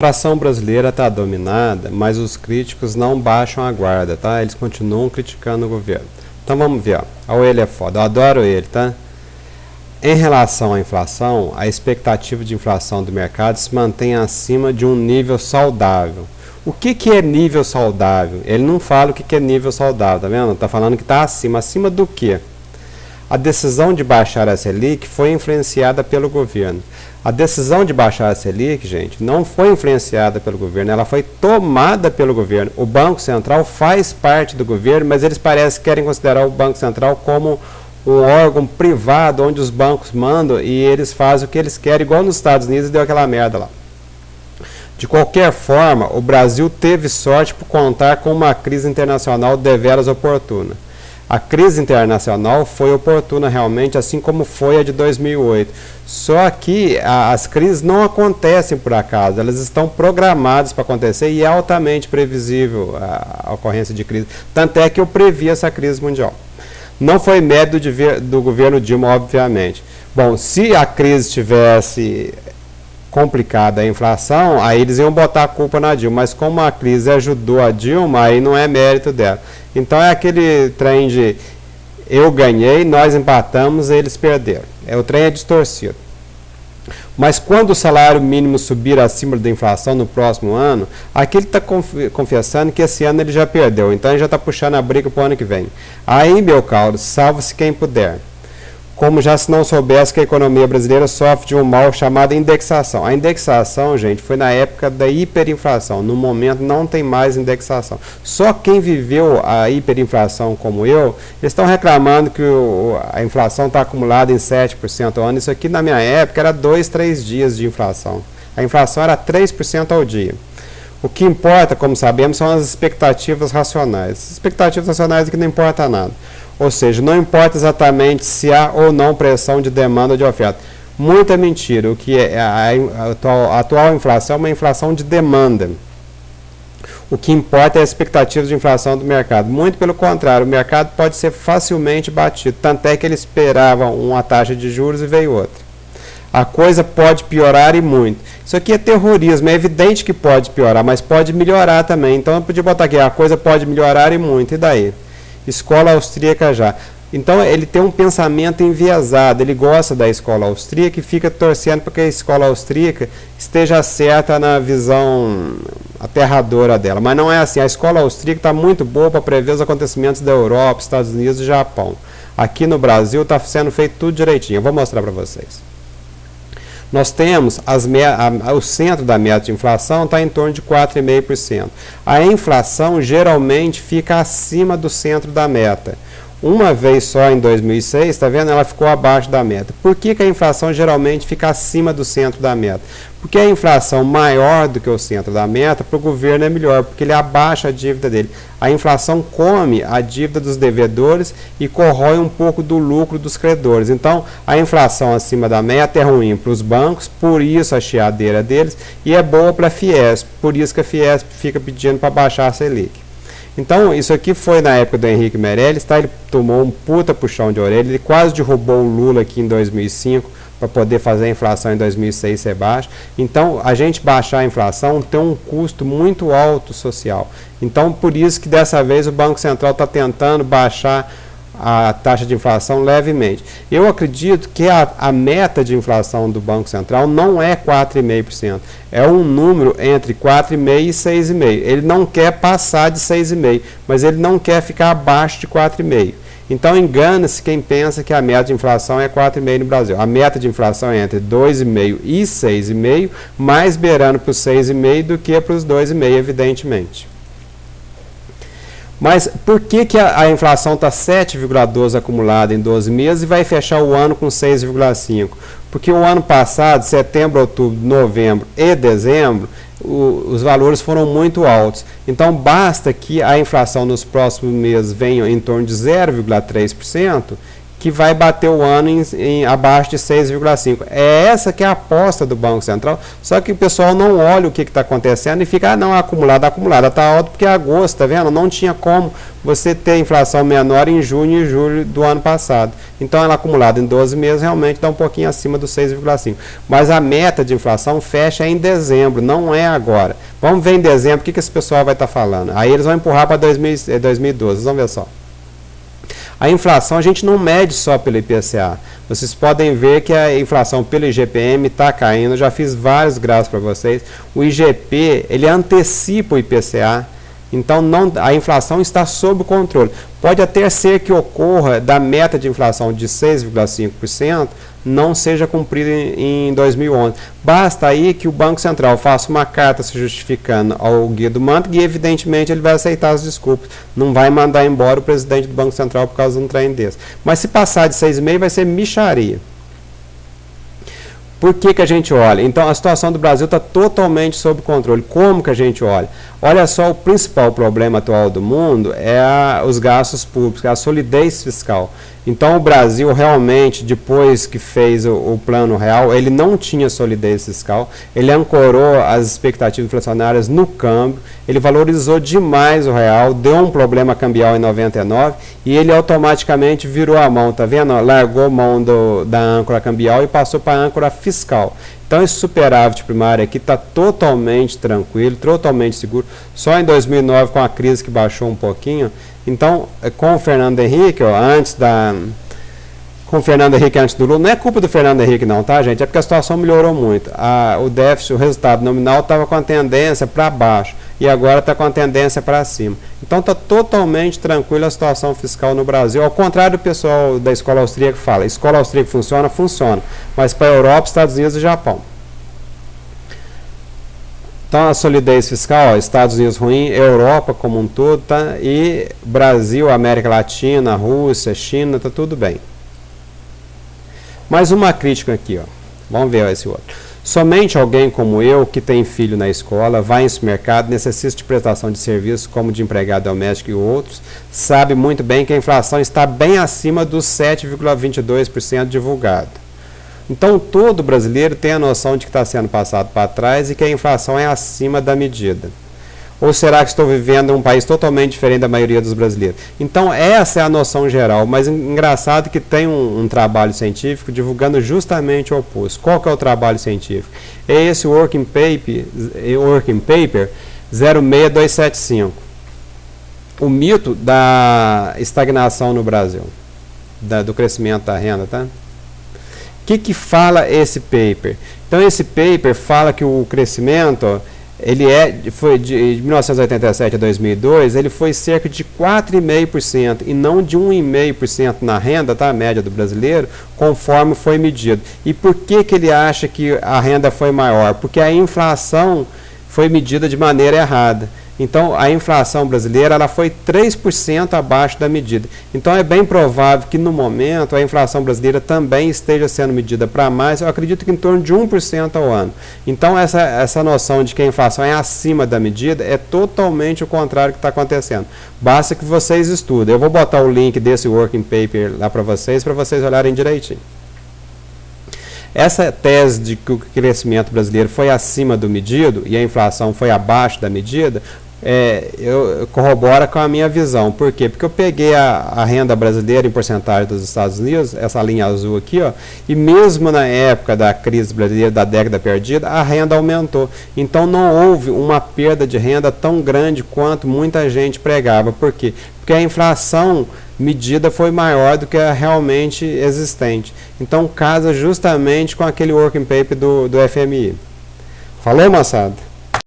A inflação brasileira está dominada, mas os críticos não baixam a guarda, tá? Eles continuam criticando o governo. Então vamos ver, ó. O ele é foda, eu adoro ele, tá? Em relação à inflação, a expectativa de inflação do mercado se mantém acima de um nível saudável. O que é nível saudável? Ele não fala o que é nível saudável, tá vendo? Está falando que está acima. Acima do quê? A decisão de baixar a Selic foi influenciada pelo governo. A decisão de baixar a Selic, gente, não foi influenciada pelo governo, ela foi tomada pelo governo. O Banco Central faz parte do governo, mas eles parecem que querem considerar o Banco Central como um órgão privado, onde os bancos mandam e eles fazem o que eles querem, igual nos Estados Unidos deu aquela merda lá. De qualquer forma, o Brasil teve sorte por contar com uma crise internacional deveras oportuna. A crise internacional foi oportuna realmente, assim como foi a de 2008. Só que as crises não acontecem por acaso, elas estão programadas para acontecer e é altamente previsível a ocorrência de crise. Tanto é que eu previ essa crise mundial. Não foi mérito do governo Dilma, obviamente. Bom, se a crise tivesse complicada a inflação, aí eles iam botar a culpa na Dilma, mas como a crise ajudou a Dilma, aí não é mérito dela. Então é aquele trem de eu ganhei, nós empatamos, eles perderam. O trem é distorcido. Mas quando o salário mínimo subir acima da inflação no próximo ano, aqui ele está confessando que esse ano ele já perdeu, então ele já está puxando a briga para o ano que vem. Aí, meu caro, salve-se quem puder. Como já se não soubesse que a economia brasileira sofre de um mal chamado indexação. A indexação, gente, foi na época da hiperinflação. No momento não tem mais indexação. Só quem viveu a hiperinflação como eu, eles estão reclamando que a inflação está acumulada em 7% ao ano. Isso aqui na minha época era 2, 3 dias de inflação. A inflação era 3% ao dia. O que importa, como sabemos, são as expectativas racionais. As expectativas racionais aqui não importa nada. Ou seja, não importa exatamente se há ou não pressão de demanda ou de oferta. Muita mentira. O que é a atual inflação é uma inflação de demanda. O que importa é a expectativa de inflação do mercado. Muito pelo contrário, o mercado pode ser facilmente batido. Tanto é que ele esperava uma taxa de juros e veio outra. A coisa pode piorar e muito. Isso aqui é terrorismo. É evidente que pode piorar, mas pode melhorar também. Então eu podia botar aqui, a coisa pode melhorar e muito. E daí? Escola austríaca já. Então ele tem um pensamento enviesado, ele gosta da escola austríaca e fica torcendo para que a escola austríaca esteja certa na visão aterradora dela. Mas não é assim, a escola austríaca está muito boa para prever os acontecimentos da Europa, Estados Unidos e Japão. Aqui no Brasil está sendo feito tudo direitinho, eu vou mostrar para vocês. Nós temos o centro da meta de inflação está em torno de 4,5%. A inflação geralmente fica acima do centro da meta. Uma vez só em 2006, está vendo? Ela ficou abaixo da meta. Por que a inflação geralmente fica acima do centro da meta? Porque a inflação maior do que o centro da meta, para o governo é melhor, porque ele abaixa a dívida dele. A inflação come a dívida dos devedores e corrói um pouco do lucro dos credores. Então, a inflação acima da meta é ruim para os bancos, por isso a chiadeira deles, e é boa para a Fiesp, por isso que a Fiesp fica pedindo para baixar a Selic. Então, isso aqui foi na época do Henrique Meirelles, tá? Ele tomou um puta puxão de orelha, ele quase derrubou o Lula aqui em 2005 para poder fazer a inflação em 2006 ser baixa. Então, a gente baixar a inflação tem um custo muito alto social. Então, por isso que dessa vez o Banco Central está tentando baixar a taxa de inflação levemente. Eu acredito que a meta de inflação do Banco Central não é 4,5%. É um número entre 4,5% e 6,5%. Ele não quer passar de 6,5%, mas ele não quer ficar abaixo de 4,5%. Então engana-se quem pensa que a meta de inflação é 4,5% no Brasil. A meta de inflação é entre 2,5% e 6,5%, mais beirando para os 6,5% do que para os 2,5%, evidentemente. Mas por que a inflação está 7,12 acumulada em 12 meses e vai fechar o ano com 6,5? Porque o ano passado, setembro, outubro, novembro e dezembro, os valores foram muito altos. Então basta que a inflação nos próximos meses venha em torno de 0,3%, que vai bater o ano em abaixo de 6,5. É essa que é a aposta do Banco Central, só que o pessoal não olha o que está acontecendo e fica, não, acumulada está alto porque é agosto, tá vendo? Não tinha como você ter inflação menor em junho e julho do ano passado. Então ela acumulada em 12 meses realmente dá um pouquinho acima dos 6,5. Mas a meta de inflação fecha em dezembro, não é agora. Vamos ver em dezembro o que esse pessoal vai estar falando. Aí eles vão empurrar para 2012, vamos ver só. A inflação a gente não mede só pelo IPCA. Vocês podem ver que a inflação pelo IGPM está caindo. Eu já fiz vários gráficos para vocês. O IGP, ele antecipa o IPCA. Então a inflação está sob controle. Pode até ser que ocorra da meta de inflação de 6,5% não seja cumprida em 2011. Basta aí que o Banco Central faça uma carta se justificando ao Guido Mantega e evidentemente ele vai aceitar as desculpas. Não vai mandar embora o presidente do Banco Central por causa de um trem desse. Mas se passar de 6,5% vai ser mixaria. Por que a gente olha? Então, a situação do Brasil está totalmente sob controle. Como que a gente olha? Olha só, o principal problema atual do mundo é os gastos públicos, a solidez fiscal. Então, o Brasil realmente, depois que fez o Plano Real, ele não tinha solidez fiscal, ele ancorou as expectativas inflacionárias no câmbio, ele valorizou demais o real, deu um problema cambial em 99 e ele automaticamente virou a mão, tá vendo? Largou a mão da âncora cambial e passou para a âncora fiscal. Então, esse superávit primário aqui está totalmente tranquilo, totalmente seguro. Só em 2009, com a crise que baixou um pouquinho. Então, com o Fernando Henrique, ó, com o Fernando Henrique antes do Lula, não é culpa do Fernando Henrique não, tá, gente? É porque a situação melhorou muito. O déficit, o resultado nominal estava com a tendência para baixo e agora está com a tendência para cima. Então, está totalmente tranquila a situação fiscal no Brasil. Ao contrário do pessoal da escola austríaca que fala, escola austríaca funciona, funciona, mas para a Europa, Estados Unidos e Japão. Então, a solidez fiscal, ó, Estados Unidos ruim, Europa como um todo, tá? E Brasil, América Latina, Rússia, China, está tudo bem. Mais uma crítica aqui, ó. Vamos ver esse outro. Somente alguém como eu, que tem filho na escola, vai em supermercado, necessita de prestação de serviço, como de empregado doméstico e outros, sabe muito bem que a inflação está bem acima dos 7,22% divulgado. Então, todo brasileiro tem a noção de que está sendo passado para trás e que a inflação é acima da medida. Ou será que estou vivendo em um país totalmente diferente da maioria dos brasileiros? Então, essa é a noção geral, mas engraçado que tem um trabalho científico divulgando justamente o oposto. Qual que é o trabalho científico? É esse Working Paper 06275. O mito da estagnação no Brasil, do crescimento da renda, tá? O que fala esse paper? Então, esse paper fala que o crescimento, foi de 1987 a 2002, ele foi cerca de 4,5% e não de 1,5% na renda, tá? A média do brasileiro, conforme foi medido. E por que ele acha que a renda foi maior? Porque a inflação foi medida de maneira errada. Então, a inflação brasileira ela foi 3% abaixo da medida. Então, é bem provável que, no momento, a inflação brasileira também esteja sendo medida para mais, eu acredito que em torno de 1% ao ano. Então, essa noção de que a inflação é acima da medida é totalmente o contrário que está acontecendo. Basta que vocês estudem. Eu vou botar o link desse working paper lá para vocês olharem direitinho. Essa tese de que o crescimento brasileiro foi acima do medido e a inflação foi abaixo da medida, corrobora com a minha visão. Por quê? Porque eu peguei a renda brasileira em porcentagem dos Estados Unidos, essa linha azul aqui, ó, e mesmo na época da crise brasileira, da década perdida, a renda aumentou. Então não houve uma perda de renda tão grande quanto muita gente pregava. Por quê? Porque a inflação medida foi maior do que a realmente existente. Então casa justamente com aquele working paper do FMI. Falou, moçada?